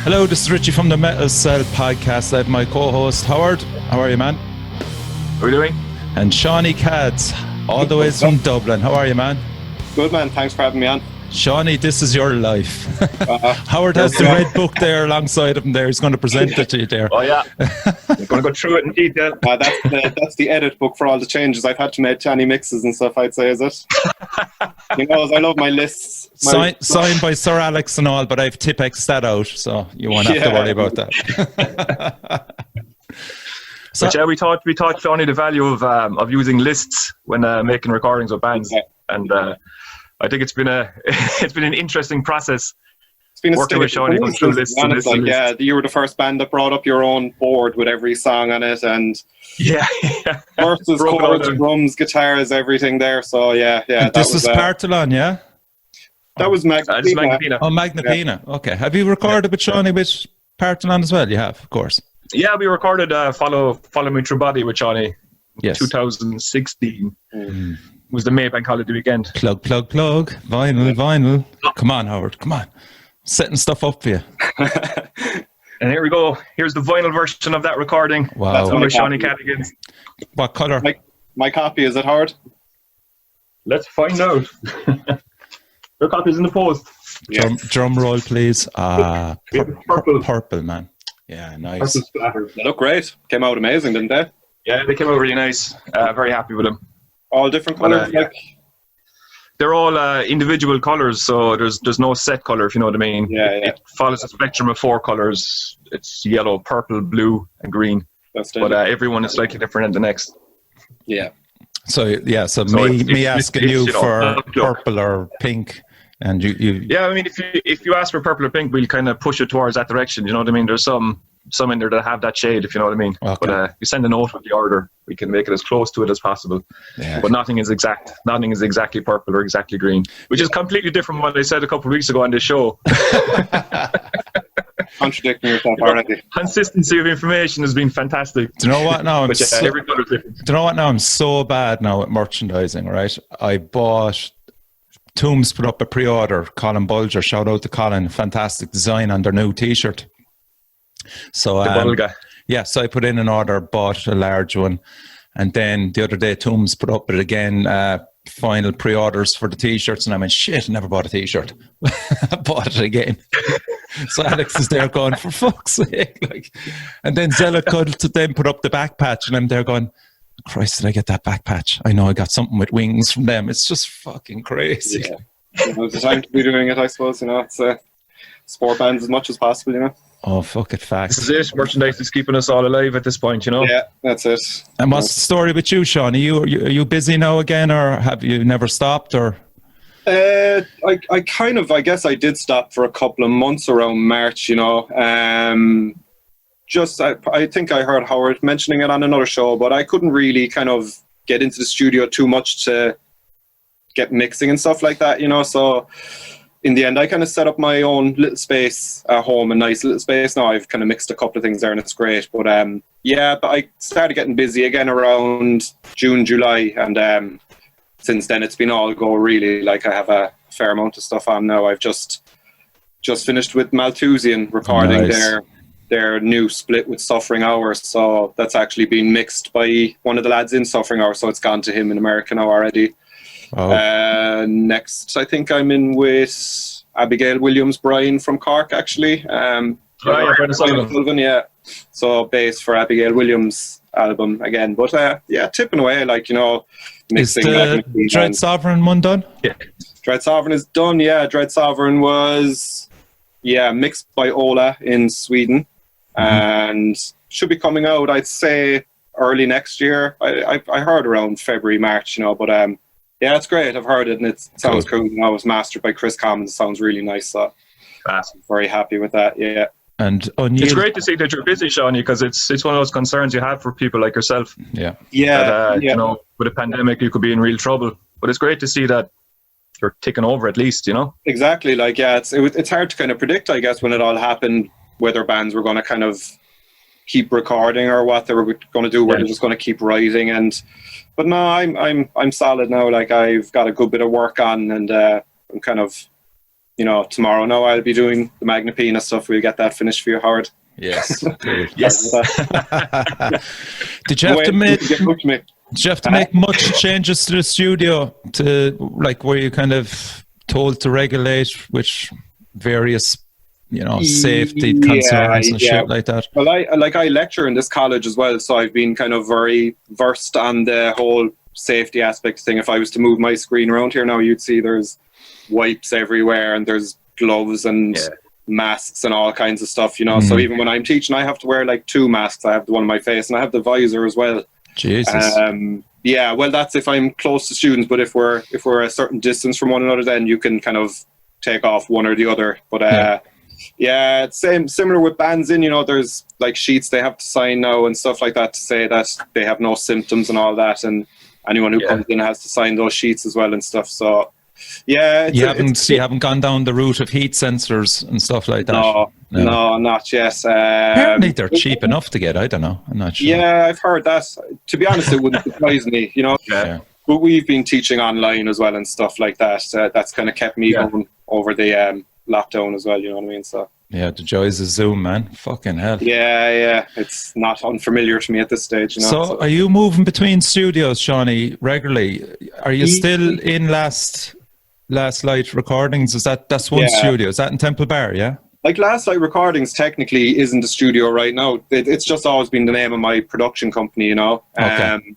Hello, this is Richie from the Metal Cell podcast. I have my co-host Howard. How are you, man? How are you doing? And Shauny Cads, all the way from Dublin. How are you, man? Good, man. Thanks for having me on. Shauny, this is your life. Howard has the red book there alongside of him there. He's going to present it to you there. Oh, yeah. I'm going to go through it in detail. That's the edit book for all the changes I've had to make to any mixes and stuff, I'd say, is it? You know, I love my lists. Signed by Sir Alex and all, but I've Tipex that out, so you won't have to worry about that. So, but yeah, we taught Shauny the value of using lists when making recordings with bands, and I think it's been an interesting process. It's been working with Shauny, going through lists. Yeah, you were the first band that brought up your own board with every song on it, and verses, chords, drums, guitars, everything there. So yeah. This was Partalon, yeah. That was Magna Pina. Oh, Magna Pina. Okay. Have you recorded with Shauny with Partalon as well? You have, of course. Yeah, we recorded Follow Me Through Body with Shauny. Yes. 2016 was the Maybank holiday weekend. Plug. Vinyl. Come on, Howard. Come on. Setting stuff up for you. And here we go. Here's the vinyl version of that recording. Wow. That's one of Shauny Cads. What colour? My copy, is it hard? Let's find out. Your copy's in the post. Drum roll, please. Purple. Purple, man. Yeah, nice. They look great. Came out amazing, didn't they? Yeah, they came out really nice. Very happy with them. All different colours. They're all individual colours, so there's no set colour, if you know what I mean. Yeah. It follows a spectrum of 4 colours. It's yellow, purple, blue, and green. But everyone is slightly different than the next. Yeah. So me asking you for purple or pink, and you. Yeah, I mean, if you ask for purple or pink, we'll kind of push it towards that direction. You know what I mean? There's some in there that have that shade, if you know what I mean. Okay. But you send a note with the order, we can make it as close to it as possible. Yeah. But nothing is exact. Nothing is exactly purple or exactly green, which is completely different from what I said a couple of weeks ago on this show. Contradicting yourself already. Consistency of information has been fantastic. Do you know what now? Every color is different. Do you know what now? I'm so bad now at merchandising, right? I bought Tombs put up a pre-order. Colin Bulger, shout out to Colin, fantastic design on their new T-shirt. So so I put in an order, bought a large one, and then the other day Tombs put up it again. Final pre-orders for the T-shirts, and I went, shit, I never bought a T-shirt. I bought it again. So Alex is there going, for fuck's sake, and then Zella Cuddle to then put up the back patch, and I'm there going, Christ, did I get that back patch? I know I got something with wings from them. It's just fucking crazy. Yeah. It's the time to be doing it, I suppose. You know, it's sport bands as much as possible. You know. Oh, fuck it, facts. This is it. Merchandise is keeping us all alive at this point, you know. Yeah, that's it. And what's the story with you, Sean? Are you busy now again, or have you never stopped, or? I guess I did stop for a couple of months around March, you know. I think I heard Howard mentioning it on another show, but I couldn't really kind of get into the studio too much to get mixing and stuff like that, you know. So in the end, I kind of set up my own little space at home, a nice little space. Now I've kind of mixed a couple of things there and it's great. But but I started getting busy again around June, July. And since then, it's been all go really. Like I have a fair amount of stuff on now. I've just finished with Malthusian recording their new split with Suffering Hours. So that's actually been mixed by one of the lads in Suffering Hours. So it's gone to him in America now already. Oh. Next, I think I'm in with Abigail Williams Bryan from Cork, actually. Yeah. So bass for Abigail Williams album again. But tipping away, like, you know, mixing. Is the Dread Sovereign one done? Yeah. Dread Sovereign is done, yeah. Dread Sovereign was, mixed by Ola in Sweden. And should be coming out, I'd say, early next year. I heard around February, March, you know, but it's great. I've heard it and it sounds cool. You know, it was mastered by Chris Commons. It sounds really nice. So I'm very happy with that. Yeah. And it's great to see that you're busy, Shauny, because it's one of those concerns you have for people like yourself. Yeah. You know, with a pandemic, you could be in real trouble. But it's great to see that you're ticking over at least, you know? Exactly. Like, it's hard to kind of predict, I guess, when it all happened, whether bands were going to kind of keep recording or what they were going to do, where they're just going to keep writing. But no, I'm solid now. Like, I've got a good bit of work on, and I'm kind of, you know, tomorrow now I'll be doing the Magnapina stuff. We'll get that finished for you, Howard. Yes. Yes. Did you have to make much changes to the studio to, like, were you kind of told to regulate which various, you know, safety concerns and shit like that? Well, I lecture in this college as well, so I've been kind of very versed on the whole safety aspect thing. If I was to move my screen around here now, you'd see there's wipes everywhere and there's gloves and masks and all kinds of stuff, you know. So even when I'm teaching, I have to wear like 2 masks. I have the one on my face and I have the visor as well. Jesus. Yeah, well, that's if I'm close to students, but if we're a certain distance from one another, then you can kind of take off one or the other. But yeah, it's similar with bands in, you know, there's like sheets they have to sign now and stuff like that to say that they have no symptoms and all that, and anyone who comes in has to sign those sheets as well and stuff. So yeah, you haven't gone down the route of heat sensors and stuff like that. No, not yet. Apparently they're cheap enough to get. I don't know. I'm not sure. Yeah, I've heard that. To be honest, it wouldn't surprise me. You know, but we've been teaching online as well and stuff like that. That's kind of kept me going over the lockdown as well. You know what I mean? So yeah, the joys of Zoom, man. Fucking hell. Yeah. It's not unfamiliar to me at this stage. You know? So are you moving between studios, Shauny, regularly? Are you still in Last Light Recordings? That's one studio? Is that in Temple Bar? Yeah. Like Last Light Recordings technically isn't a studio right now. It's just always been the name of my production company, you know. Okay.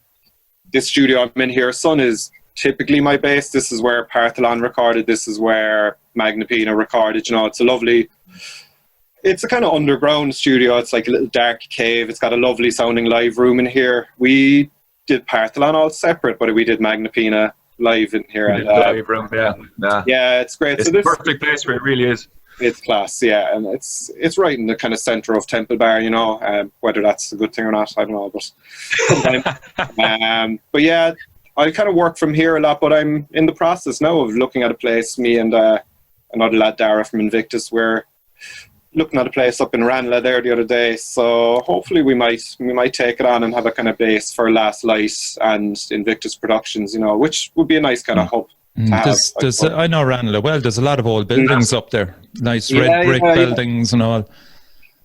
This studio I'm in here, Sun, is typically my base. This is where Partholon recorded. This is where Magnapina recorded. You know, it's a kind of underground studio. It's like a little dark cave. It's got a lovely sounding live room in here. We did Partholon all separate, but we did Magnapina live in here. And, live room, yeah, it's great. It's the perfect place for it. Really is. It's class, yeah, and it's right in the kind of centre of Temple Bar, you know. Whether that's a good thing or not, I don't know, but yeah, I kind of work from here a lot, but I'm in the process now of looking at a place. Me and another lad, Dara from Invictus, we're looking at a place up in Ranelagh there the other day. So hopefully we might take it on and have a kind of base for Last Light and Invictus Productions, you know, which would be a nice kind of hub. I know Ranelagh well. There's a lot of old buildings up there, nice red brick buildings and all.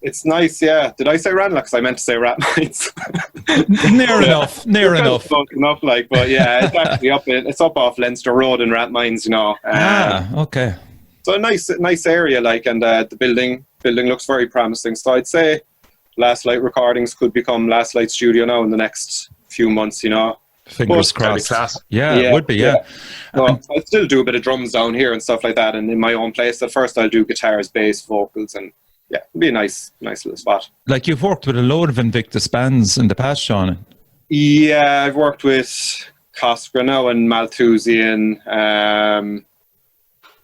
It's nice, yeah. Did I say Ranelagh? Because I meant to say Rathmines. Near enough. Close enough, like, but yeah, it's actually it's up off Leinster Road in Rathmines, you know. Okay. So a nice area, like, and the building looks very promising. So I'd say Last Light Recordings could become Last Light Studio now in the next few months, you know. Fingers crossed. Yeah, it would be, yeah. Well, I still do a bit of drums down here and stuff like that, and in my own place. At first I'll do guitars, bass, vocals, and yeah, it'd be a nice little spot. Like, you've worked with a load of Invictus bands in the past, Sean. Yeah, I've worked with Cosgra now and Malthusian.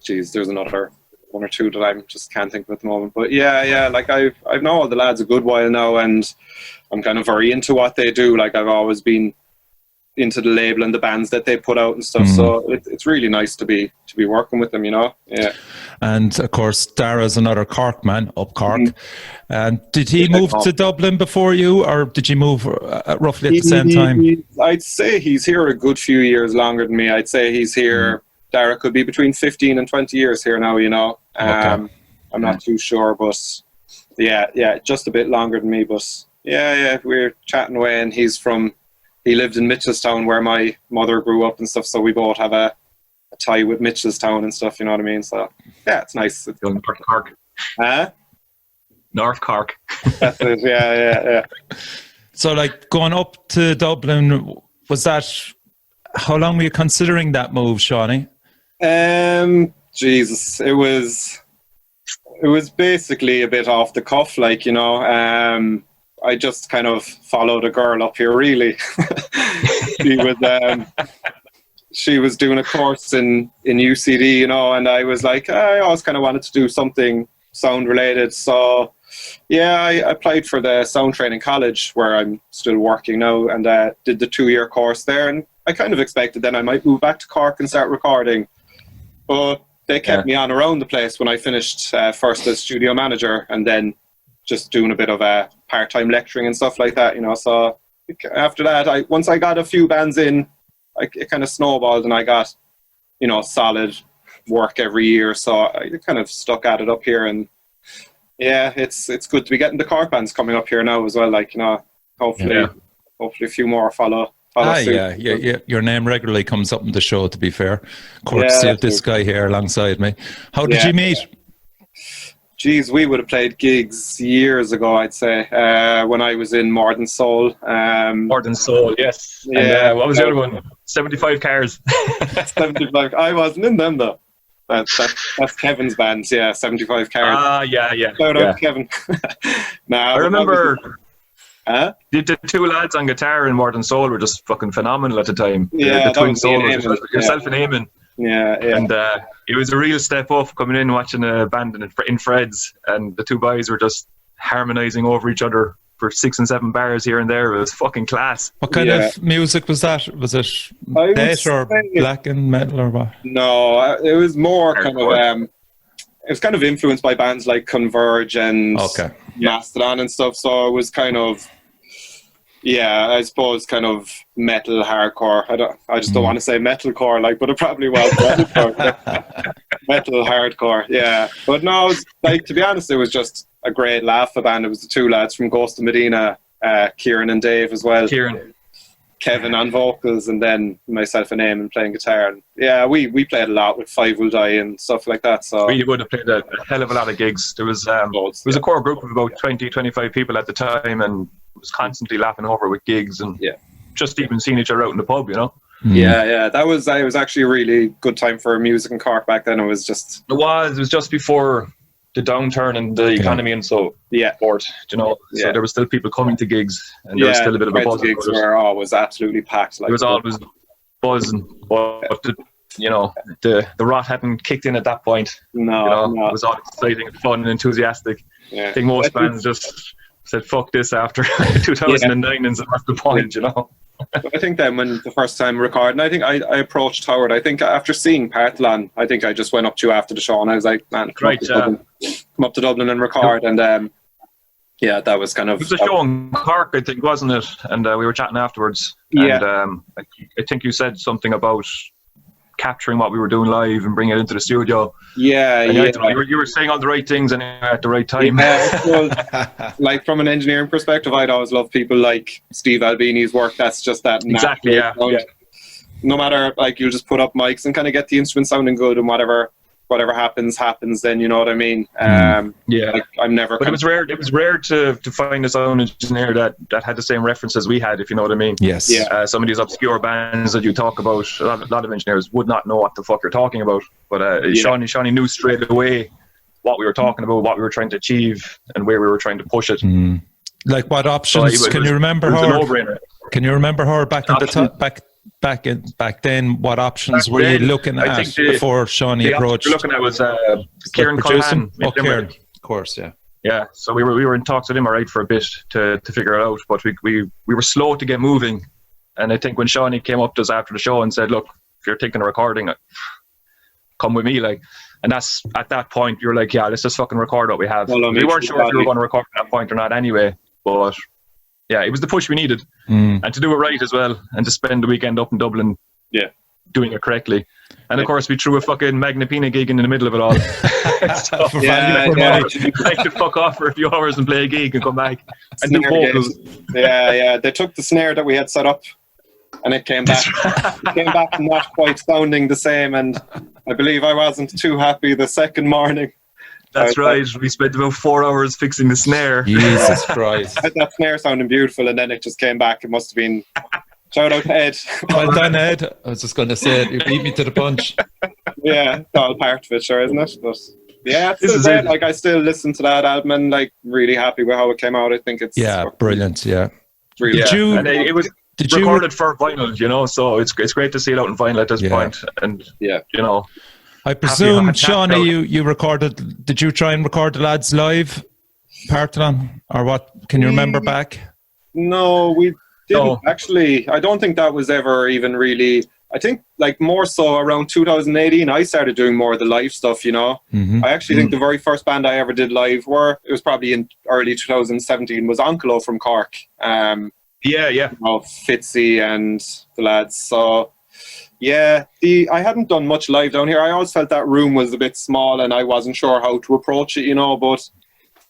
There's another one or two that I just can't think of at the moment. But yeah, like I've known all the lads a good while now, and I'm kind of very into what they do. Like, I've always been into the label and the bands that they put out and stuff. So it's really nice to be working with them, you know. Yeah. And of course, Dara's another Cork man, up Cork. And did he move to Dublin before you, or did you move roughly at the same time? I'd say he's here a good few years longer than me. I'd say he's here. Dara could be between 15 and 20 years here now, you know. I'm not too sure, but yeah, just a bit longer than me. But yeah, we're chatting away, and he lived in Mitchelstown where my mother grew up and stuff, so we both have a tie with Mitchelstown and stuff, you know what I mean? So yeah, it's nice. It's North Cork. North Cork. That's it, yeah. So, like, going up to Dublin, how long were you considering that move, Shauny? Jesus, it was basically a bit off the cuff, like, you know. I just kind of followed a girl up here, really. She was doing a course in UCD, you know, and I was like, I always kind of wanted to do something sound related. So yeah, I applied for the sound training college where I'm still working now, and did the 2-year course there. And I kind of expected then I might move back to Cork and start recording. But they kept me on around the place when I finished first as studio manager, and then just doing a bit of part-time lecturing and stuff like that, you know. So after that, once I got a few bands in, it kind of snowballed, and I got, you know, solid work every year, so I kind of stuck at it up here. And yeah, it's good to be getting the Cork bands coming up here now as well. Like, you know, hopefully a few more follow suit. Yeah. Your name regularly comes up in the show, to be fair. Cork still this guy here alongside me. How did you meet? Geez, we would have played gigs years ago, I'd say, when I was in Modern Soul. Modern Soul, yes. Yeah. And what was the other one? 75 Cars. 75. I wasn't in them, though. That's Kevin's band, yeah, 75 Cars. Yeah. Shout out, Kevin. I remember the two lads on guitar in Modern Soul were just fucking phenomenal at the time. Yeah, the twin solos, yourself and Eamon. Yeah. And it was a real step up coming in, watching a band in Fred's, and the two boys were just harmonising over each other for 6 and 7 bars here and there. It was fucking class. What kind of music was that? Was it death or black and metal or what? No, it was more kind of it was kind of influenced by bands like Converge and Mastodon and stuff. So it was kind of, I suppose kind of metal hardcore. I just don't want to say metalcore, like, but it probably was metal hardcore. Yeah, but no, it was, like, to be honest, it was just a great laugh. The band. It was the two lads from Ghost of Medina, Kieran and Dave as well. Kevin on vocals, and then myself and Eamon playing guitar. And yeah, we played a lot with Five Will Die and stuff like that. So we would have played a hell of a lot of gigs. There was a core group of about 20-25 people at the time, and was constantly laughing over with gigs and just even seeing each other out in the pub, you know. Yeah, that was actually a really good time for music in Cork back then. It was just before the downturn in the economy, and so sport, you know. So there were still people coming to gigs, and there was still a bit of a buzz. Gigs were always absolutely packed. Like, it was always buzzing, but the rot hadn't kicked in at that point. No. It was all exciting and fun and enthusiastic. I think most bands just said fuck this after 2009 and that's the point, you know. I think then when the first time recording, I think I approached Howard. I think after seeing Partholon, I think I just went up to you after the show and I was like, man, come up to Dublin and record. And that was kind of... It was a show in Cork, I think, wasn't it? And we were chatting afterwards. And I think you said something about capturing what we were doing live and bringing it into the studio. I don't know, you were saying all the right things and at the right time. Well, like, from an engineering perspective, I'd always love people like Steve Albini's work. That's just that exactly no matter, like, you just put up mics and kind of get the instrument sounding good, and whatever happens then, you know what I mean. Like, I'm never... But it was rare to find a sound engineer that had the same references we had, if you know what I mean. Yes. Some of these obscure bands that you talk about, a lot of engineers would not know what the fuck you're talking about, but Shauny knew straight away what we were talking about, what we were trying to achieve, and where we were trying to push it. Like, what options can you remember? Can you remember her back in the top back then? What options were you looking at before Shauny approached? The looking at was Kieran Culhan. Kieran, of course, yeah. So we were in talks with him alright for a bit to figure it out, but we were slow to get moving. And I think when Shauny came up to us after the show and said, "Look, if you're thinking of recording, come with me," like. And that's at that point you're like, let's just fucking record what we have. Well, we weren't sure if we were going to record at that point or not anyway, but it was the push we needed, and to do it right as well, and to spend the weekend up in Dublin, doing it correctly. And of course, we threw a fucking Magna Pina gig in the middle of it all. Like to fuck off for a few hours and play a gig and come back and do vocals. They took the snare that we had set up, and it came back. Not quite sounding the same, and I believe I wasn't too happy the second morning. That's right. We spent about 4 hours fixing the snare. Jesus Christ. That snare sounded beautiful, and then it just came back. It must have been... Shout out to Ed. Well done, Ed. I was just going to say it. You beat me to the punch. It's all part of it, sure, isn't it? But it's still great. Like, I still listen to that album and, like, really happy with how it came out. I think it's... brilliant, Really and it was recorded for vinyl, you know, so it's great to see it out in vinyl at this point. And, you know... I presume, Shauny, you recorded... Did you try and record the lads live, Partholon, or what? Can you remember back? No, we didn't. Actually, I don't think that was ever even really... I think, like, more so around 2018, I started doing more of the live stuff, you know. I actually think the very first band I ever did live it was probably in early 2017, was Onkelo from Cork. You know, Fitzy and the lads. So... Yeah, I hadn't done much live down here. I always felt that room was a bit small and I wasn't sure how to approach it, but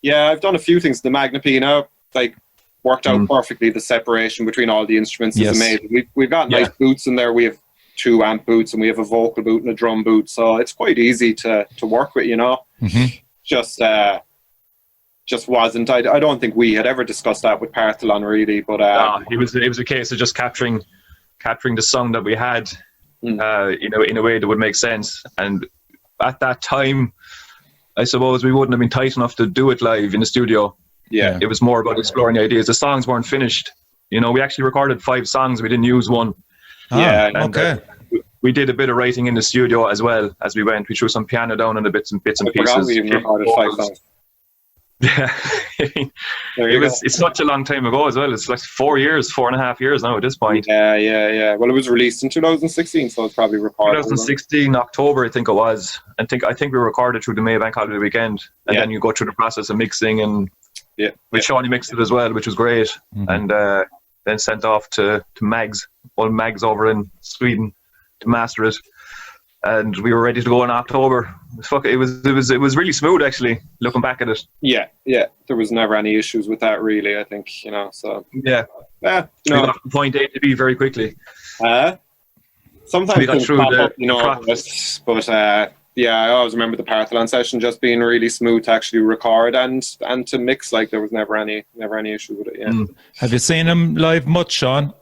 yeah, I've done a few things. The Magnapina, like, worked out perfectly. The separation between all the instruments is amazing. We've got nice boots in there. We have 2 amp boots and we have a vocal boot and a drum boot, so it's quite easy to work with, Just wasn't. I don't think we had ever discussed that with Partholon really, but it was a case of just capturing the song that we had, in a way that would make sense. And at that time, I suppose we wouldn't have been tight enough to do it live in the studio. Yeah, it was more about exploring the ideas. The songs weren't finished. We actually recorded 5 songs. We didn't use one. Okay. We did a bit of writing in the studio as well as we went. We threw some piano down on the bits and pieces. We even recorded 5 songs. Yeah, it's such a long time ago as well. It's like 4.5 years now at this point. Yeah. Well, it was released in 2016, so it's probably recorded. 2016 October, I think it was. I think we recorded through the May Bank Holiday weekend, and then you go through the process of mixing, and Shauny mixed it as well, which was great, and then sent off to Mags over in Sweden to master it. And we were ready to go in October. It was really smooth, actually, looking back at it. Yeah. There was never any issues with that, really. I think So we got from point A to B very quickly. Sometimes we got through but I always remember the Partholon session just being really smooth to actually record and to mix. Like, there was never any issue with it. Yeah. Have you seen him live much, Sean?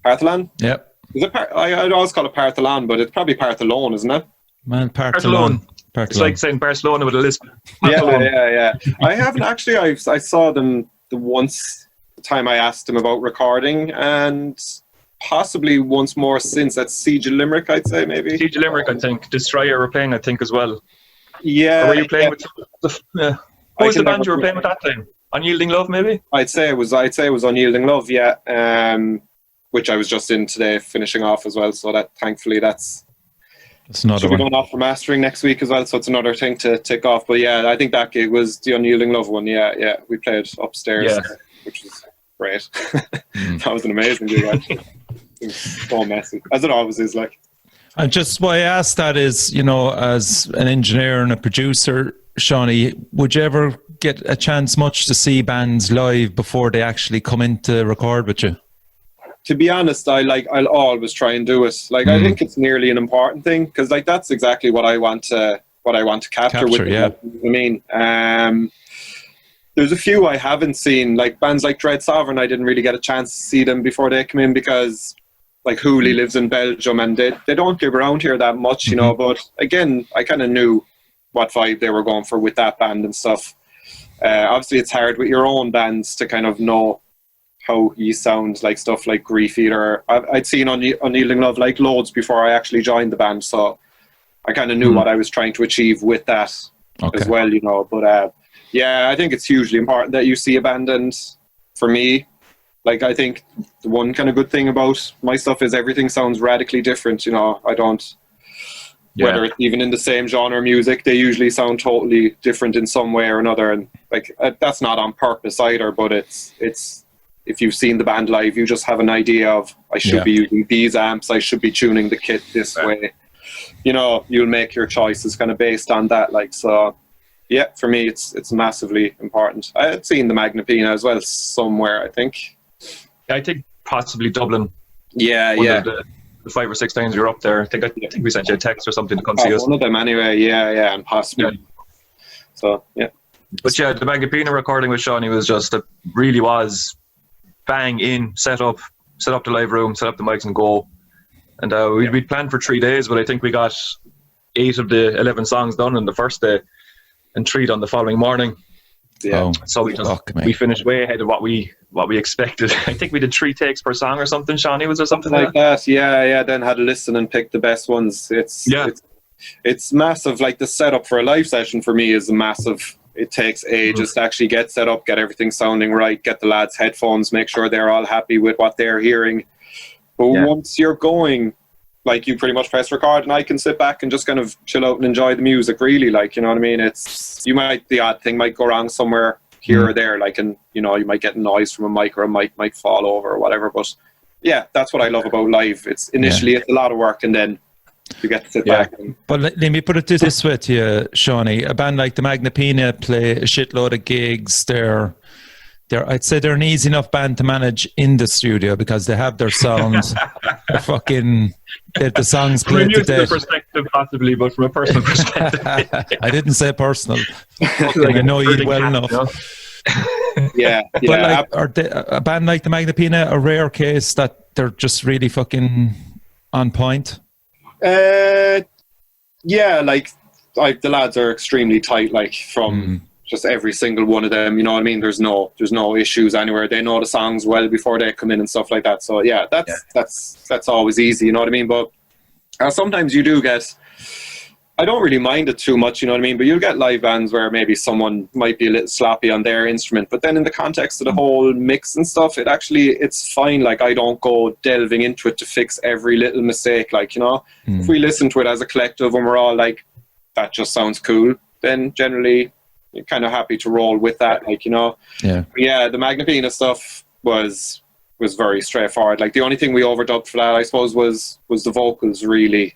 Partholon? Yep. Is it I'd always call it Partholon, but it's probably Partholon, isn't it? Man, Partholon. It's like saying Barcelona with a lisp. Yeah. I haven't actually. I saw them the time I asked them about recording, and possibly once more since at Siege of Limerick, I'd say maybe. Siege of Limerick, I think. Destroyer were playing, I think, as well. Yeah. Or were you playing with? Who was the band you were playing with that time? Unyielding Love, maybe. I'd say it was Unyielding Love. Yeah. Which I was just in today, finishing off as well. So that thankfully that's another one. Going off for mastering next week as well. So it's another thing to tick off. But yeah, I think that gig was the Unyielding Love one. Yeah. We played upstairs, which was great. That was an amazing gig, actually. It was so messy, as it always is. Like, and just why I asked that is, as an engineer and a producer, Shauny, would you ever get a chance much to see bands live before they actually come in to record with you? To be honest, I'll always try and do it. Like, I think it's nearly an important thing, because like that's exactly what I want to capture with them. Yeah. I mean, there's a few I haven't seen, like bands like Dread Sovereign. I didn't really get a chance to see them before they come in, because like Hooley lives in Belgium and they don't give around here that much, but again, I kind of knew what vibe they were going for with that band and stuff. Obviously it's hard with your own bands to kind of know how you sound, like stuff like Grief Eater. I'd seen Unyielding Love like loads before I actually joined the band, so I kind of knew what I was trying to achieve with that as well, but I think it's hugely important that you see a band. And for me, like, I think the one kind of good thing about my stuff is everything sounds radically different. I don't, whether it's even in the same genre of music, they usually sound totally different in some way or another. And like, that's not on purpose either, but it's if you've seen the band live, you just have an idea of, I should be using these amps, I should be tuning the kit this way. You'll make your choices kind of based on that. Like, so yeah, for me, it's massively important. I had seen the Magnapina as well somewhere, I think. I think possibly Dublin. Yeah. The 5 or 6 times you're up there. I think we sent you a text or something to come see us. One of them anyway. Yeah, and possibly. Yeah. So yeah. But yeah, the Magnapina recording with Shauny really was bang in, set up the live room, set up the mics and go. And we'd planned for 3 days, but I think we got 8 of the 11 songs done on the first day and 3 on the following morning. Yeah. So we finished way ahead of what we expected. I think we did 3 takes per song or something. Shauny, was there something like that? Yeah. Then had to listen and pick the best ones. It's massive. Like, the setup for a live session for me is massive. It takes ages to actually get set up, get everything sounding right, get the lads' headphones, make sure they're all happy with what they're hearing. But once you're going, like, you pretty much press record and I can sit back and just kind of chill out and enjoy the music, really. Like, you know what I mean? The odd thing might go wrong somewhere here or there, like, and, you might get a noise from a mic, or a mic might fall over or whatever. But yeah, that's what I love about live. It's initially it's a lot of work, and then you get to sit back. And, but let me put it this way to you, Shauny. A band like the Magnapina play a shitload of gigs. I'd say they're an easy enough band to manage in the studio because they have their sounds. They're fucking the songs played to death. From a perspective, possibly, but from a personal perspective, I didn't say personal. I know you well enough. yeah. But a band like the Magnapina a rare case that they're just really fucking on point? Yeah, like the lads are extremely tight, like from just every single one of them, you know what I mean? There's no issues anywhere. They know the songs well before they come in and stuff like that. So yeah, that's always easy, you know what I mean? But sometimes you do get, I don't really mind it too much, you know what I mean? But you'll get live bands where maybe someone might be a little sloppy on their instrument, but then in the context of the whole mix and stuff, it's fine. Like, I don't go delving into it to fix every little mistake. Like, you know, if we listen to it as a collective and we're all like, that just sounds cool, then generally you're kind of happy to roll with that. Like, you know, yeah, the Magnapina stuff was very straightforward. Like, the only thing we overdubbed for that, I suppose, was the vocals, really.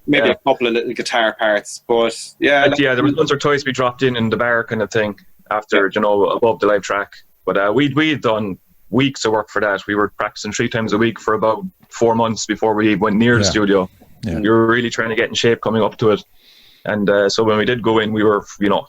Maybe a couple of little guitar parts, but yeah. There was once or twice we dropped in the bar kind of thing after, you know, above the live track. But we'd done weeks of work for that. We were practicing 3 times a week for about 4 months before we went near the studio. Yeah. We were really trying to get in shape coming up to it. And so when we did go in, we were, you know,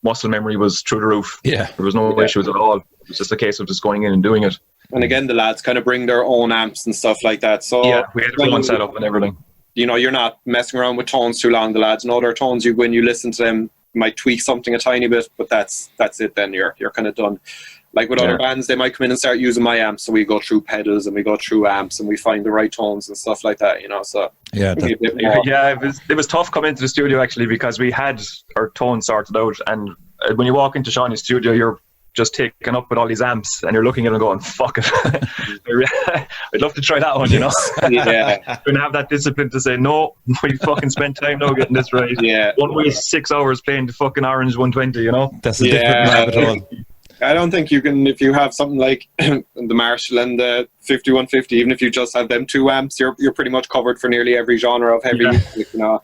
muscle memory was through the roof. Yeah. There was no issues at all. It was just a case of just going in and doing it. And again, the lads kind of bring their own amps and stuff like that. So yeah, we had everyone set up and everything. You know, you're not messing around with tones too long. The lads know their tones. When you listen to them, you might tweak something a tiny bit, but that's it. Then you're kind of done. Like with other bands, they might come in and start using my amps, so we go through pedals and we go through amps and we find the right tones and stuff like that. You know, so it was tough coming into the studio actually because we had our tones sorted out, and when you walk into Shauny's studio, you're just taken up with all these amps and you're looking at them going, fuck it. I'd love to try that one, you know? Yeah. And have that discipline to say, no, we fucking spent time now getting this right. Yeah. Don't waste 6 hours playing the fucking Orange 120, you know? That's a different rabbit hole. I don't think you can, if you have something like the Marshall and the 5150, even if you just have them 2 amps, you're pretty much covered for nearly every genre of heavy music, you know?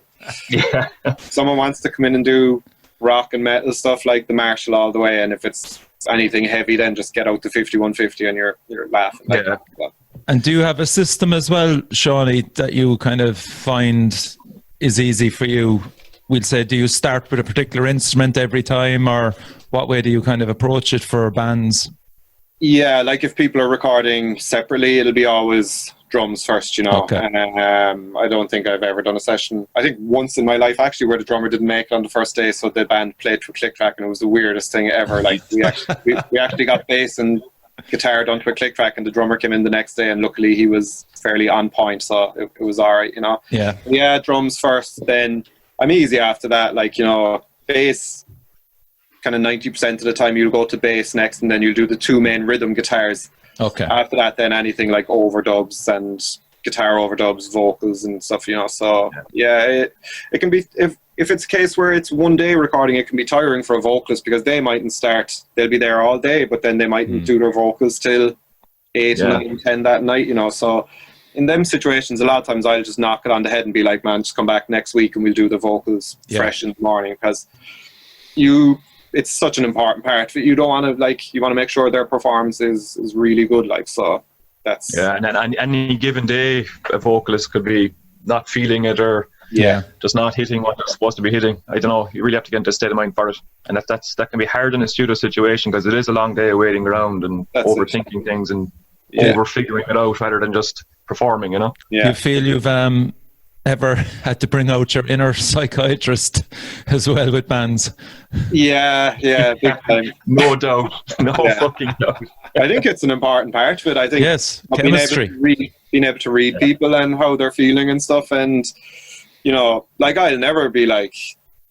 Yeah. If someone wants to come in and do rock and metal stuff, like the Marshall all the way, and if it's anything heavy, then just get out the 5150 and you're laughing. Like that. And do you have a system as well, Shauny, that you kind of find is easy for you? We'll say, do you start with a particular instrument every time, or what way do you kind of approach it for bands? Yeah, like if people are recording separately, it'll be always drums first, you know. Okay. I don't think I've ever done a session, I think once in my life actually, where the drummer didn't make it on the first day, so the band played to a click track, and it was the weirdest thing ever. Like we actually got bass and guitar done to a click track, and the drummer came in the next day, and luckily he was fairly on point, so it was all right, you know. Yeah, drums first, then I'm easy after that. Like, you know, bass kind of 90% of the time you'll go to bass next, and then you'll do the 2 main rhythm guitars. Okay. After that, then anything like overdubs and guitar overdubs, vocals and stuff, you know. So yeah, it can be, if it's a case where it's one day recording, it can be tiring for a vocalist, because they mightn't start, they'll be there all day, but then they mightn't do their vocals till 8, 9, 10 that night, you know. So in them situations, a lot of times I'll just knock it on the head and be like, man, just come back next week and we'll do the vocals fresh in the morning, because it's such an important part. You don't want to, like, you want to make sure their performance is really good, like, so that's... Yeah, and any given day, a vocalist could be not feeling it, or just not hitting what they're supposed to be hitting. I don't know, you really have to get into a state of mind for it. And that can be hard in a studio situation, because it is a long day of waiting around and overthinking things and over-figuring it out rather than just performing, you know? Yeah. Do you feel you've ever had to bring out your inner psychiatrist as well with bands? Yeah, big time. No doubt. No fucking doubt. I think it's an important part of it. I think chemistry. Being able to read people and how they're feeling and stuff. And, you know, like, I'll never be like,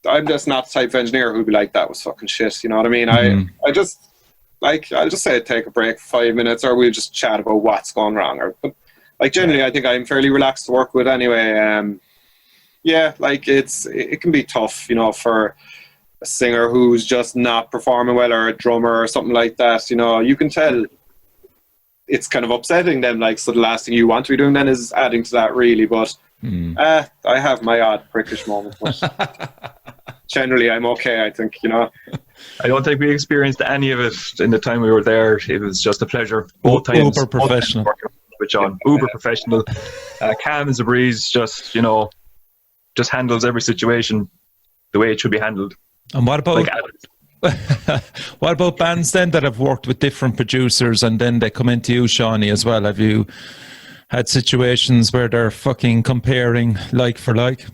I'm just not the type of engineer who'd be like, that was fucking shit, you know what I mean? I just, like, I'll just say take a break for 5 minutes, or we'll just chat about what's going wrong. But like, generally, I think I'm fairly relaxed to work with anyway. Like, it can be tough, you know, for a singer who's just not performing well, or a drummer or something like that. You know, you can tell it's kind of upsetting them. Like, so the last thing you want to be doing then is adding to that, really. But I have my odd prickish moments, but generally I'm okay, I think, you know. I don't think we experienced any of it in the time we were there. It was just a pleasure. Both times. Uber professional. With John. Uber professional. Calm as a breeze, just, you know, just handles every situation the way it should be handled. And what about... Like, what about bands then that have worked with different producers and then they come into you, Shauny, as well? Have you had situations where they're fucking comparing like for like?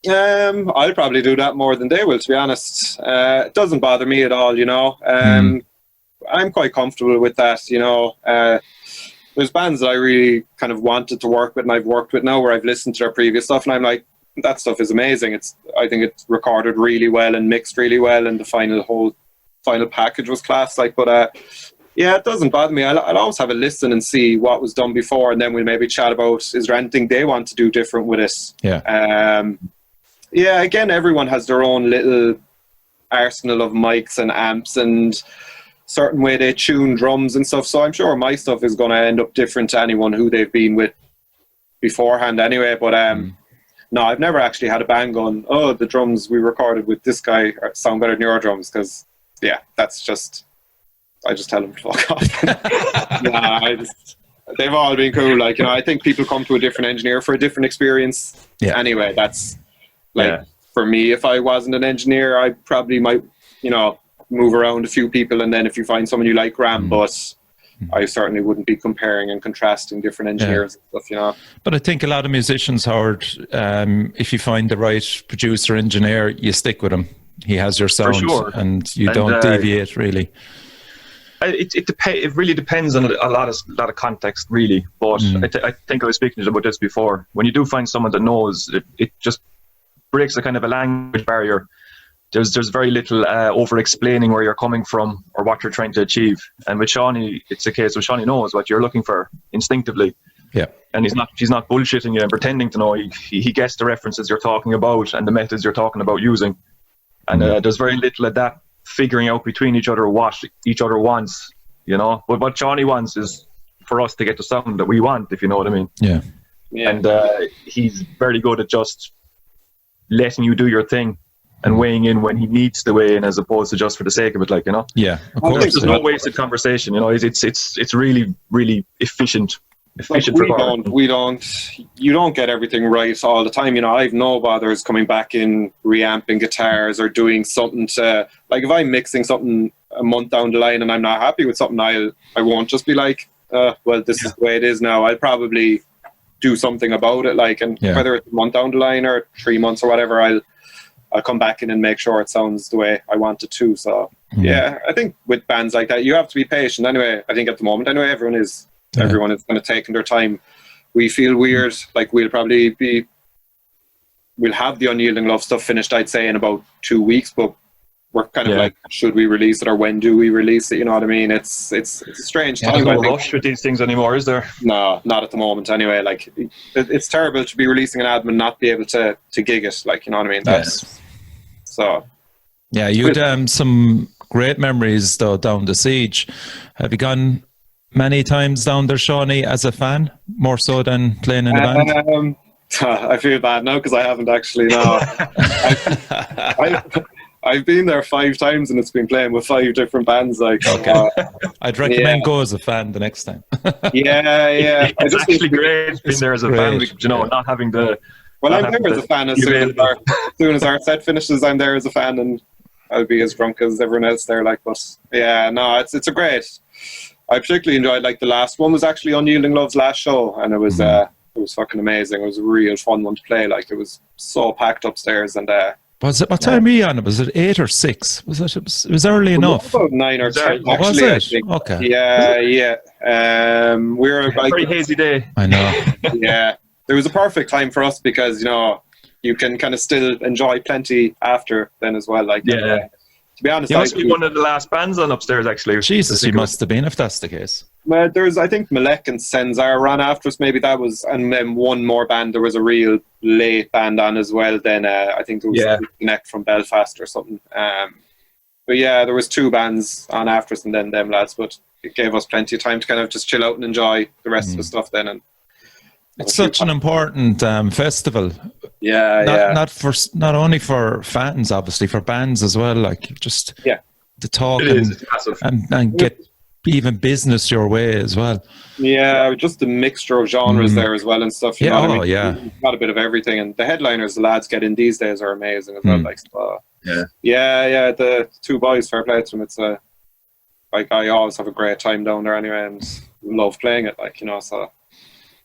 I'll probably do that more than they will, to be honest. It doesn't bother me at all, you know. I'm quite comfortable with that, you know. There's bands that I really kind of wanted to work with and I've worked with now where I've listened to their previous stuff and I'm like, that stuff is amazing. I think it's recorded really well and mixed really well, and the final package was class. Like, but yeah, it doesn't bother me. I'll always have a listen and see what was done before, and then we'll maybe chat about, is there anything they want to do different with it? Yeah. Yeah. Again, everyone has their own little arsenal of mics and amps and certain way they tune drums and stuff. So I'm sure my stuff is going to end up different to anyone who they've been with beforehand, anyway. But no, I've never actually had a band going, oh, the drums we recorded with this guy sound better than your drums, because, yeah, that's just, I just tell them to fuck off. Nah, they've all been cool. Like, you know, I think people come to a different engineer for a different experience. Yeah. Anyway, that's, like, for me, if I wasn't an engineer, I probably might, you know, move around a few people, and then if you find someone you like, grand, but I certainly wouldn't be comparing and contrasting different engineers and stuff, you know. But I think a lot of musicians, Howard, if you find the right producer engineer, you stick with him. He has your sound, and you don't deviate, really. It really depends on a lot of context, really. But I think I was speaking about this before. When you do find someone that knows, it just breaks a kind of a language barrier. There's very little over-explaining where you're coming from or what you're trying to achieve. And with Shauny, it's a case of Shauny knows what you're looking for instinctively. Yeah. And he's not bullshitting you and pretending to know. He gets the references you're talking about and the methods you're talking about using. And there's very little of that figuring out between each other what each other wants, you know. But what Shauny wants is for us to get the sound that we want, if you know what I mean. Yeah. And he's very good at just letting you do your thing and weighing in when he needs to weigh in, as opposed to just for the sake of it, like, you know. Yeah, of course. There's no wasted conversation, you know. It's really, really efficient. Like, you don't get everything right all the time, you know. I've no bothers coming back in reamping guitars or doing something to, like, if I'm mixing something a month down the line and I'm not happy with something, I won't just be like, well, this is the way it is now. I'll probably do something about it, like, and whether it's a month down the line or 3 months or whatever, I'll come back in and make sure it sounds the way I want it to. So yeah, I think with bands like that, you have to be patient. Anyway, I think at the moment, anyway, everyone is kind of taking their time. We feel weird, like we'll have the Unyielding Love stuff finished, I'd say, in about 2 weeks, but we're kind of like, should we release it or when do we release it? You know what I mean? It's a strange time. There's no rush with these things anymore, is there? No, not at the moment anyway. Like, it's terrible to be releasing an album and not be able to gig it, like, you know what I mean? That's so. Yeah, you had some great memories though down the Siege. Have you gone many times down there, Shauny, as a fan, more so than playing in the band? I feel bad now because I haven't actually. No, I've been there 5 times and it's been playing with 5 different bands. Like, I'd recommend go as a fan the next time. yeah. It's actually great being there as a fan, because, you know, not having the. Well, I'm there as a fan as soon as our set finishes. I'm there as a fan, and I'll be as drunk as everyone else there. Like, but yeah, no, it's a great. I particularly enjoyed, like, the last one was actually Unyielding Love's last show, and it was fucking amazing. It was a real fun one to play. Like, it was so packed upstairs, and was it, what time were you on it? Was it 8 or 6? Was it? It was early enough. About 9 or 10. Actually, was it? I think. Okay. Yeah. We were like, very hazy day. I know. Yeah, there was a perfect time for us because, you know, you can kind of still enjoy plenty after then as well. Like, to be honest, you must be one of the last bands on upstairs, actually. Jesus, you must have been, if that's the case. Well, there's, I think, Malek and Senzar ran after us. Maybe that was, and then one more band. There was a real late band on as well. Then I think there was Connect from Belfast or something. But yeah, there was 2 bands on after us, and then them lads. But it gave us plenty of time to kind of just chill out and enjoy the rest of the stuff then. And it's such an important festival. Not only for fans, obviously, for bands as well. Like just the talk and get even business your way as well. Yeah, just the mixture of genres there as well and stuff. You know what I mean? You've got a bit of everything, and the headliners the lads get in these days are amazing as well. Like, the two boys, fair play to them. It's like I always have a great time down there anyway, and love playing it. Like, you know, so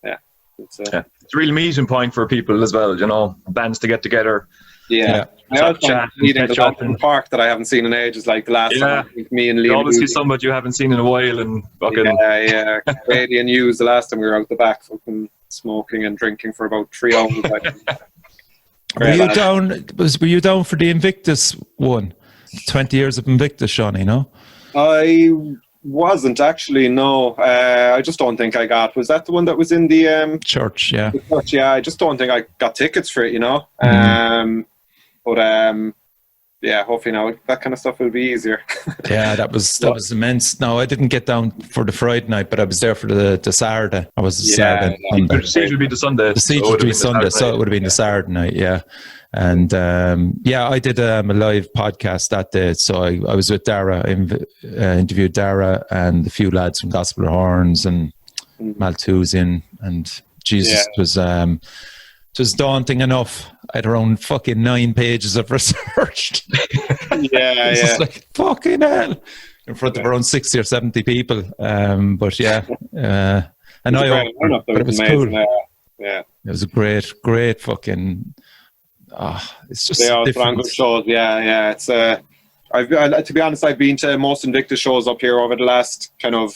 yeah, it's a real meeting point for people as well. You know, bands to get together. I also meeting the lads in Cork that I haven't seen in ages. Like the last time, me and Liam. You always see somebody you haven't seen in a while, and fucking Brady and Hughes. The last time we were out the back, fucking smoking and drinking for about 3 hours. Were you down? Were you down for the Invictus one? 20 years of Invictus, Shauny, no? I wasn't actually, no. I just don't think I got. Was that the one that was in the church? Yeah. The church, yeah. I just don't think I got tickets for it, you know. Yeah, hopefully now that kind of stuff will be easier. Yeah, that was immense. No, I didn't get down for the Friday night, but I was there for the Saturday. I was the Saturday. The siege would be the Sunday. The siege would be Sunday, so it would have been the Saturday night. Yeah, and I did a live podcast that day. So I was with Dara, interviewed Dara and a few lads from Gospel of Horns and Malthusian, and Jesus, it was daunting enough. I had around fucking 9 pages of research. It's like, fucking hell. In front of around 60 or 70 people. But yeah. But it was cool. It was a great fucking... it's just they always put on good shows. Yeah. It's to be honest, I've been to most Invictus shows up here over the last kind of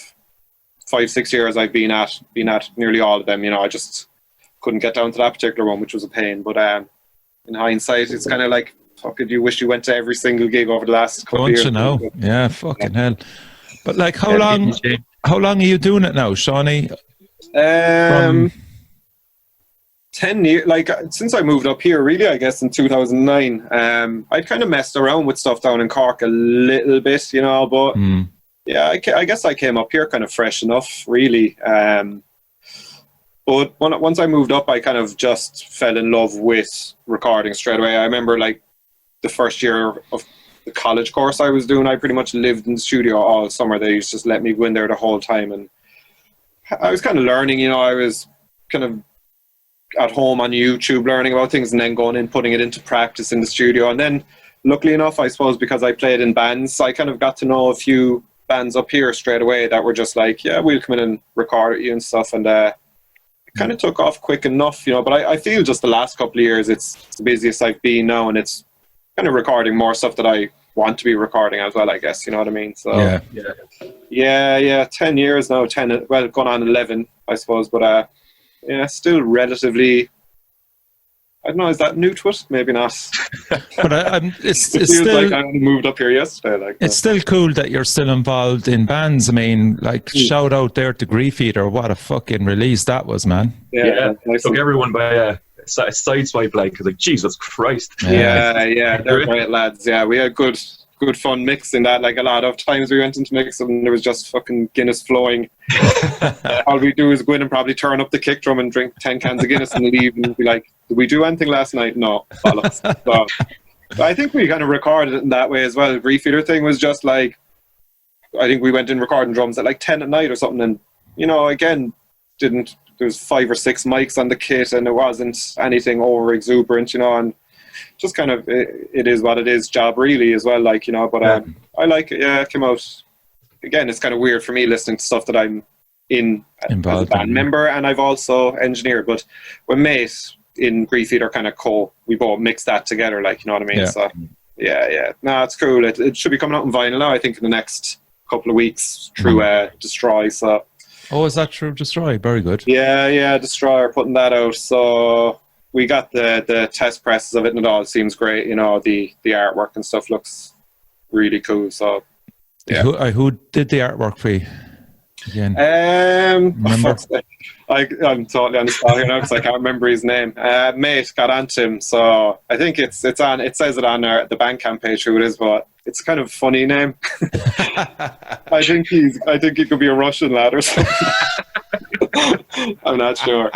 5-6 years. I've been at nearly all of them. You know, I just couldn't get down to that particular one, which was a pain. But in hindsight, it's kind of like, fucking, you wish you went to every single gig over the last couple of years. You know? Yeah, fucking hell. But like, how long are you doing it now, Shauny? 10 years, like since I moved up here, really, I guess in 2009. I'd kind of messed around with stuff down in Cork a little bit, you know, but yeah, I guess I came up here kind of fresh enough, really. But once I moved up, I kind of just fell in love with recording straight away. I remember like the first year of the college course I was doing, I pretty much lived in the studio all summer. They used to just let me go in there the whole time. And I was kind of learning, you know, I was kind of at home on YouTube learning about things and then going in, putting it into practice in the studio. And then luckily enough, I suppose, because I played in bands, I kind of got to know a few bands up here straight away that were just like, yeah, we'll come in and record at you and stuff. And kind of took off quick enough, you know, but I feel just the last couple of years it's the busiest I've been now, and it's kind of recording more stuff that I want to be recording as well, I guess, you know what I mean? So yeah, 10 years now, going on 11, I suppose, but still relatively, I don't know, is that new to it? Maybe not. But it's still like I moved up here yesterday. Like, it's still cool that you're still involved in bands. I mean, like, shout out there to Grief Eater. What a fucking release that was, man. Yeah. Took everyone by a sideswipe, like Jesus Christ. Yeah, they're great lads. Yeah, we had good fun mixing that. Like, a lot of times we went into mix and there was just fucking Guinness flowing. All we do is go in and probably turn up the kick drum and drink 10 cans of Guinness and leave and be like, did we do anything last night? No, bollocks. So I think we kind of recorded it in that way as well. The Grief Eater thing was just like, I think we went in recording drums at like 10 at night or something, and, you know, again, there was 5 or 6 mics on the kit and it wasn't anything over exuberant, you know, and just kind of, it is what it is job really as well, like, you know, but I like it. Yeah, it came out. Again, it's kind of weird for me listening to stuff that I'm involved as a band member, and I've also engineered, but when Mate in Grief Eater kind of we both mix that together, like, you know what I mean? So yeah. No, it's cool. It should be coming out in vinyl now, I think, in the next couple of weeks through Destroy. So is that through Destroy? Very good. Yeah, Destroy are putting that out. So we got the test presses of it, and it all seems great. You know, the artwork and stuff looks really cool. So yeah. Who did the artwork for you again? Remember? I'm totally on the spot here now because I can't remember his name. Mate got onto him, so I think it's on. It says it on the Bandcamp page who it is, but it's a kind of funny name. I think he could be a Russian lad or something. I'm not sure.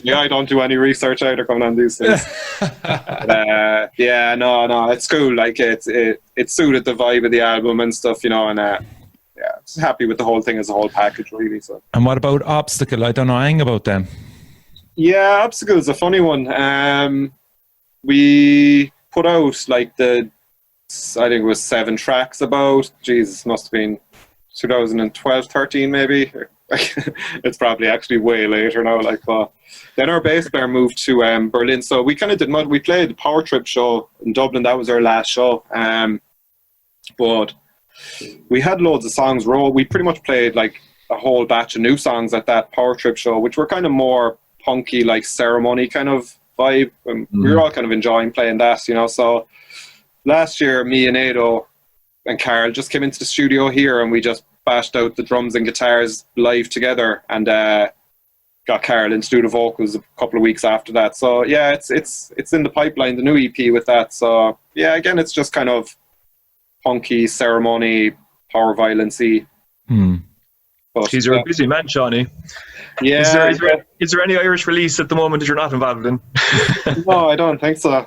Yeah, I don't do any research either coming on these things. But, yeah, no, it's cool. Like it suited the vibe of the album and stuff, you know, and yeah, just happy with the whole thing as a whole package, really. So. And what about Obstacle? I don't know anything about them. Yeah, Obstacle is a funny one. We put out like I think it was 7 tracks about, Jesus, must have been 2012, 13 maybe. It's probably actually way later now. Like, then our bass player moved to Berlin, so we kind of did. We played the Power Trip show in Dublin. That was our last show. But we had loads of songs. We pretty much played like a whole batch of new songs at that Power Trip show, which were kind of more punky, like ceremony kind of vibe. We were all kind of enjoying playing that, you know. So last year, me and Ado and Carl just came into the studio here, and we just bashed out the drums and guitars live together, and got Carl in to do the vocals a couple of weeks after that. So yeah, it's in the pipeline, the new EP with that. So yeah, again, it's just kind of punky, ceremony, power violence-y. But, You're a busy man, Shauny. Yeah. Is there any Irish release at the moment that you're not involved in? No, I don't think so.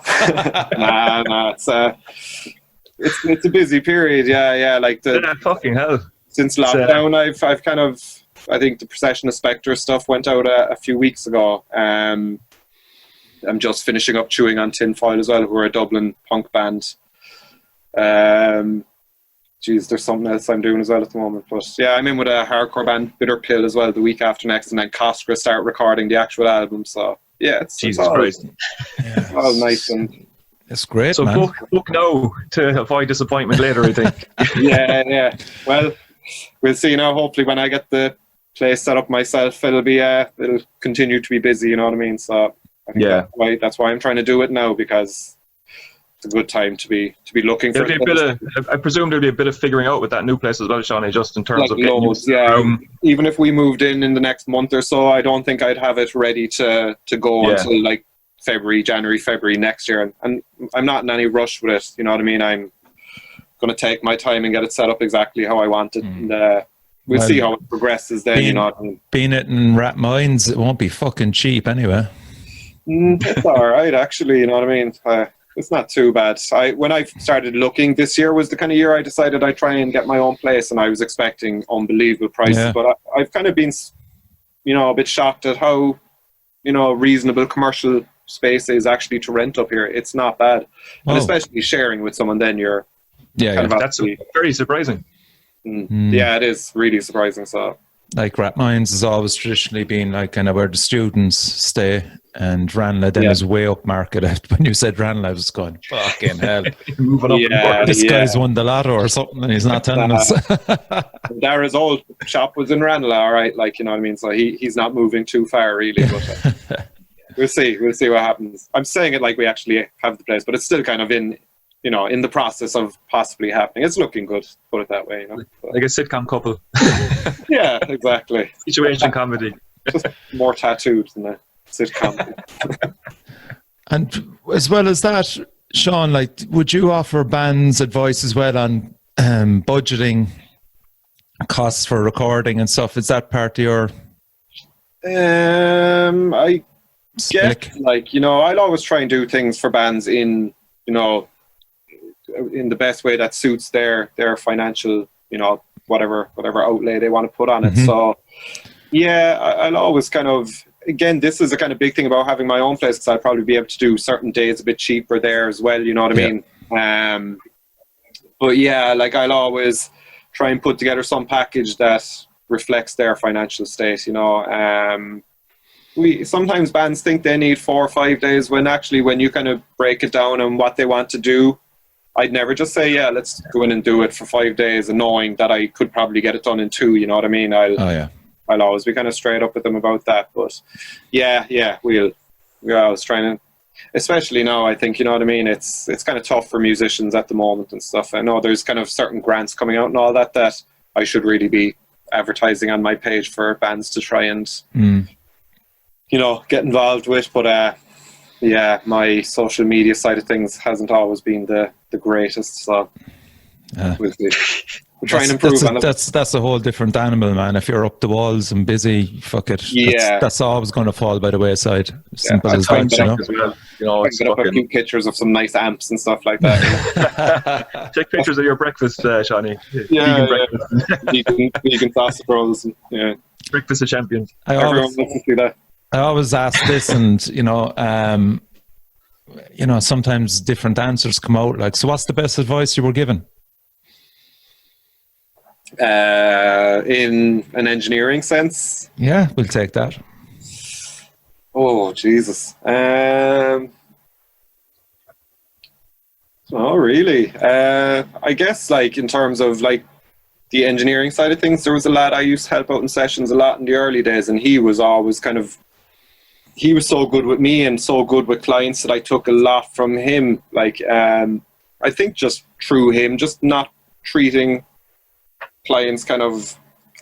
Nah, it's a busy period. Yeah, like fucking hell. Since lockdown, I've kind of, I think the Procession of Spectre stuff went out a few weeks ago. I'm just finishing up Chewing on Tinfoil as well, who are a Dublin punk band. There's something else I'm doing as well at the moment. But yeah, I'm in with a hardcore band, Bitter Pill, as well the week after next, and then Costra start recording the actual album. So yeah, it's all, Christ. All nice and. It's great, so man. book now to avoid disappointment later, I think. Yeah. Well, we'll see now. Hopefully, when I get the place set up myself, it'll continue to be busy. You know what I mean? So I think that's why I'm trying to do it now, because it's a good time to be looking for. I presume there'll be a bit of figuring out with that new place as well, Shauny, just in terms like of getting loads, even if we moved in the next month or so, I don't think I'd have it ready to go until like January, February next year, and I'm not in any rush with it. You know what I mean? I'm going to take my time and get it set up exactly how I want it, and we'll see how it progresses then. You know what I mean? Being it in Rat Mines, it won't be fucking cheap anyway. It's all right, actually. You know what I mean? It's not too bad. When I started looking, this year was the kind of year I decided I'd try and get my own place, and I was expecting unbelievable prices, but I've kind of been, a bit shocked at how, reasonable commercial space is actually to rent up here. It's not bad, and especially sharing with someone, then you're that's very surprising. Yeah, it is really surprising. So like Rat Mines has always traditionally been like kind of where the students stay, and Ranelagh then is way up market. When you said Ranelagh, I was going, fucking hell. Moving up. This guy's won the lotto or something, and he's not telling us. Dara's old shop was in Ranelagh, all right, like, you know what I mean? So he's not moving too far, really, but we'll see what happens. I'm saying it like we actually have the place, but it's still kind of in the process of possibly happening. It's looking good, put it that way, So. Like a sitcom couple. Yeah, exactly. Situation comedy. Just more tattoos than a sitcom. And as well as that, Sean, like, would you offer bands advice as well on budgeting costs for recording and stuff? Is that part of your I spec? get, like, I'll always try and do things for bands in the best way that suits their financial, whatever outlay they want to put on it. So yeah, I'll always kind of, again, this is a kind of big thing about having my own place, because I'll probably be able to do certain days a bit cheaper there as well, you know what I mean? But yeah, like, I'll always try and put together some package that reflects their financial state, sometimes bands think they need 4 or 5 days, when actually, when you kind of break it down on what they want to do, I'd never just say, let's go in and do it for 5 days, and knowing that I could probably get it done in 2, you know what I mean? I'll always be kind of straight up with them about that. But we're always trying to, especially now, I think, you know what I mean, it's kind of tough for musicians at the moment and stuff. I know there's kind of certain grants coming out and all that I should really be advertising on my page for bands to try and, get involved with. But yeah, my social media side of things hasn't always been the greatest. So we'll see. We'll try and improve on it. That's a whole different animal, man. If you're up the walls and busy, fuck it. Yeah. That's always going to fall by the wayside. Simple as Time that, as well. It's get up a few pictures of some nice amps and stuff like that. Take pictures of your breakfast, Shauny. Yeah, breakfast. vegan sausage rolls. Yeah. Breakfast of champions. Everyone wants to see that. I always ask this, and sometimes different answers come out. Like, so what's the best advice you were given? In an engineering sense? Yeah, we'll take that. Oh, Jesus. Oh, really? I guess, like, in terms of, like, the engineering side of things, there was a lad I used to help out in sessions a lot in the early days, and he was always he was so good with me and so good with clients that I took a lot from him. Like, I think just through him, just not treating clients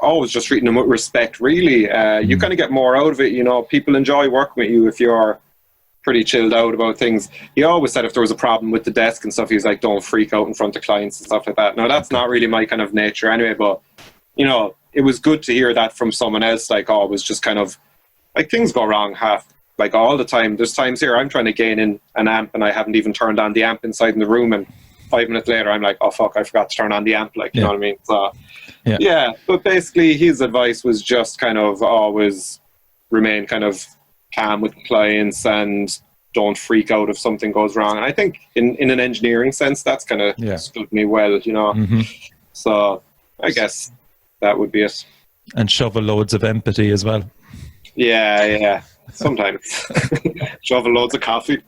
always just treating them with respect, really. You kind of get more out of it, people enjoy working with you if you're pretty chilled out about things. He always said if there was a problem with the desk and stuff, he was like, don't freak out in front of clients and stuff like that. Now, that's not really my kind of nature anyway, but, it was good to hear that from someone else, like, oh, it was just like, things go wrong all the time. There's times here I'm trying to gain in an amp and I haven't even turned on the amp inside in the room, and 5 minutes later I'm like, oh fuck, I forgot to turn on the amp, like, you know what I mean? So yeah, but basically his advice was just always remain calm with clients and don't freak out if something goes wrong. And I think in an engineering sense that's stood me well, So I guess that would be it. And shovel loads of empathy as well. Yeah, sometimes. Shovel loads of coffee.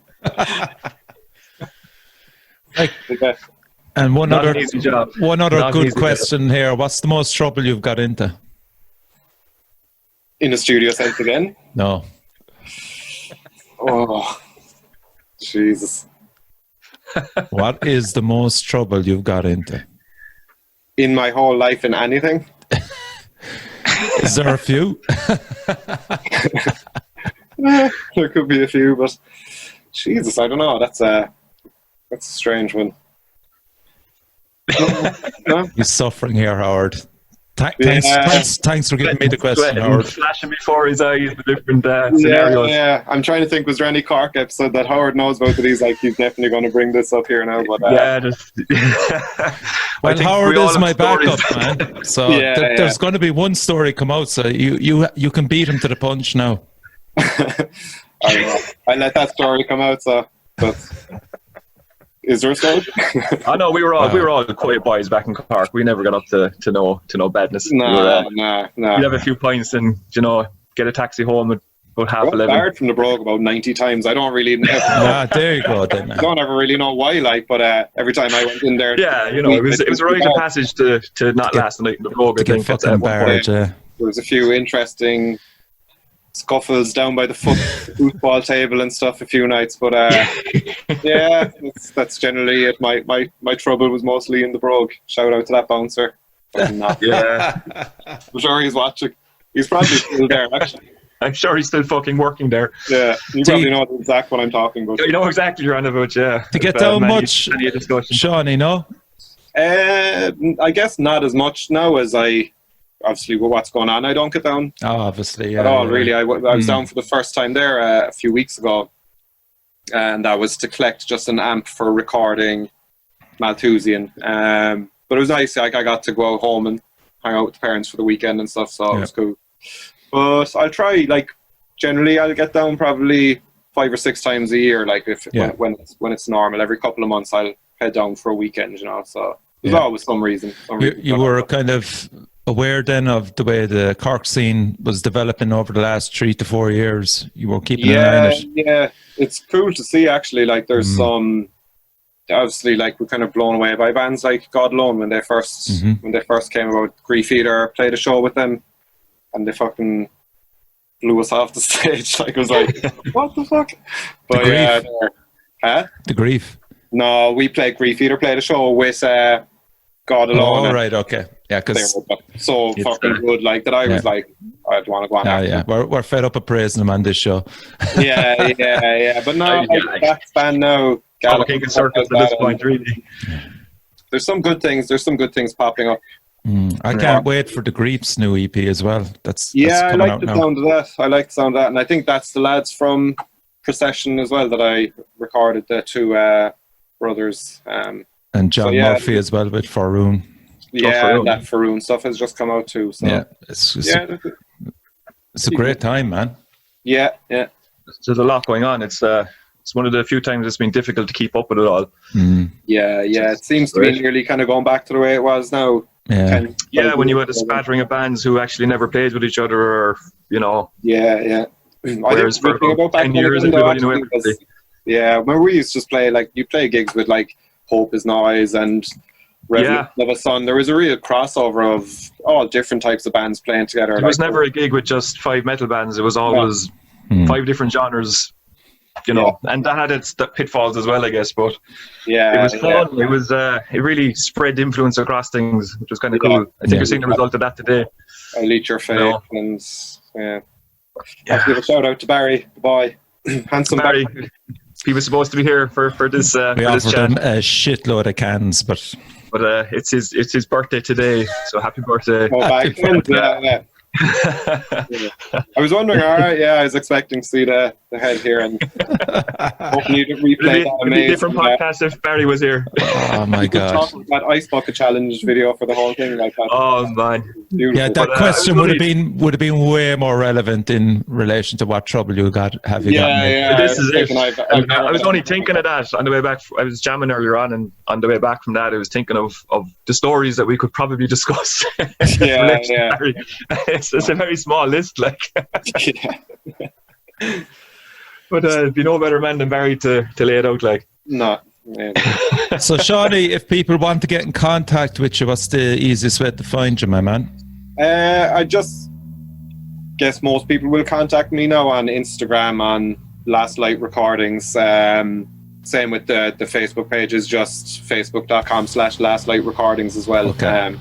And one Not other an easy job. Good question here. What's the most trouble you've got into? In a studio sense again? No. Oh, Jesus. What is the most trouble you've got into? In my whole life, in anything? Is there a few? There could be a few, but Jesus, I don't know. That's a strange one. No? He's suffering here, Howard. Thanks for giving me the question, Howard. Flashing before his eyes, the different scenarios. Yeah, I'm trying to think, was there any Cork episode that Howard knows about that he's definitely going to bring this up here now? But, well, Howard is my backup, man. So there's going to be one story come out, so you can beat him to the punch now. I let that story come out, but is there a story? I know we were all quiet boys back in Cork. We never got up to no badness. No. We'd have a few pints and get a taxi home at about 11:30. I fired from the brogue about 90 times. I don't really know. There you go then. I don't ever really know why, but every time I went in there, it was a rite of passage to not last the night in the brogue. I think fucking barrage. There was a few interesting scuffles down by the football table and stuff a few nights, but that's generally it. My trouble was mostly in the brogue. Shout out to that bouncer. I'm sure he's watching. He's probably still there, actually. I'm sure he's still fucking working there. Yeah, you probably know exactly what I'm talking about. You know exactly what you're on about, yeah. To get down much, Shauny, no? I guess not as much now as obviously with what's going on. I don't get down. Oh, obviously, at all, really. I was down for the first time there a few weeks ago, and that was to collect just an amp for recording Malthusian. But it was nice. I got to go home and hang out with the parents for the weekend and stuff, so it was cool. But I'll try, generally I'll get down probably 5 or 6 times a year, when it's normal. Every couple of months I'll head down for a weekend, so there's always some reason. You were kind of aware then of the way the Cork scene was developing over the last 3 to 4 years. You were keeping an eye on it. Yeah, it's cool to see, actually. There's some, obviously, we're kind of blown away by bands like God Alone when they first came about. Grief Eater played a show with them, and they fucking blew us off the stage. It was what the fuck? But The Grief. No, we played Grief Eater played a show with God Alone. Oh, right, okay. Yeah, they because were so fucking good. Like that, I was like, I'd want to go on. yeah, we're fed up of praising them on this show. yeah. But no, like that band now. Talking in circles at this point, really. There's some good things. There's some good things popping up. I can't wait for the Grief's new EP as well. That's I coming like out the now. sound of that. I like the sound of that, and I think that's the lads from Procession as well that I recorded, the two brothers. And John Murphy as well with Faroon. Yeah, that Faroon stuff has just come out too. So yeah, it's a great time, man. Yeah. There's a lot going on. It's one of the few times it's been difficult to keep up with it all. Yeah. It seems to be nearly kind of going back to the way it was now. Yeah, when you had a spattering of bands who actually never played with each other, or Yeah. Whereas for about 10 years, everybody knew everybody. When we used to just play, like, you play gigs with like Hope is Noise and Revolution of a Sun. There was a real crossover of all different types of bands playing together. It was never a gig with just 5 metal bands. It was always 5 different genres. And that had its pitfalls as well, I guess. But it was fun. Yeah. It was it really spread influence across things, which was kind of cool. I think you're seeing the result of that today. I'll eat your face, and I'll give a shout out to Barry, the boy, handsome Barry. He was supposed to be here for this. We offered him a shitload of cans, but it's his birthday today. So happy birthday! Yeah. I was wondering. All right, I was expecting to see the head here, and hoping you could replay that amazing. Different podcast if Barry was here. Oh my god! That ice bucket challenge video for the whole thing, like that. Oh man! Beautiful. Yeah, that question would have been way more relevant in relation to what trouble you got. Have you gotten? Yeah. This is it. I was only thinking of that on the way back. I was jamming earlier on, and on the way back from that, I was thinking of the stories that we could probably discuss. Yeah. It's a very small list, like. But it'd be no better man than Barry to lay it out, like. No. So, Shauny, if people want to get in contact with you, what's the easiest way to find you, my man? I just guess most people will contact me now on Instagram, on Last Light Recordings. Same with the Facebook page is just facebook.com/Last Light Recordings as well. Okay.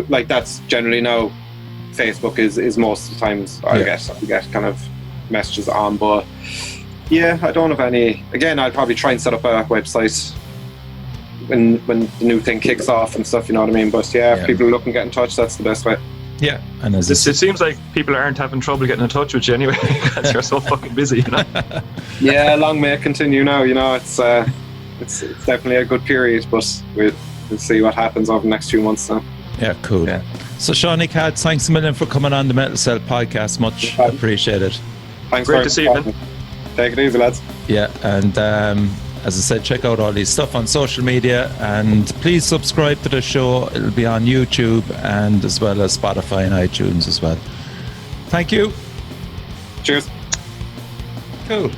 Like that's generally now Facebook is most of the times I get kind of messages on, but I don't have any. Again, I'll probably try and set up a website when the new thing kicks off and stuff, you know what I mean? But if people are looking to get in touch, that's the best way. Yeah, and it seems like people aren't having trouble getting in touch with you anyway because you're so fucking busy, you know. Long may it continue now, you know. It's definitely a good period, but we'll see what happens over the next few months now. Yeah, cool. Yeah. So, Shauny Cads, thanks a million for coming on the Metal Cell podcast. Much appreciated. Thanks. Great to see you, man. Take it easy, lads. Yeah, and as I said, check out all these stuff on social media, and please subscribe to the show. It'll be on YouTube and as well as Spotify and iTunes as well. Thank you. Cheers. Cool.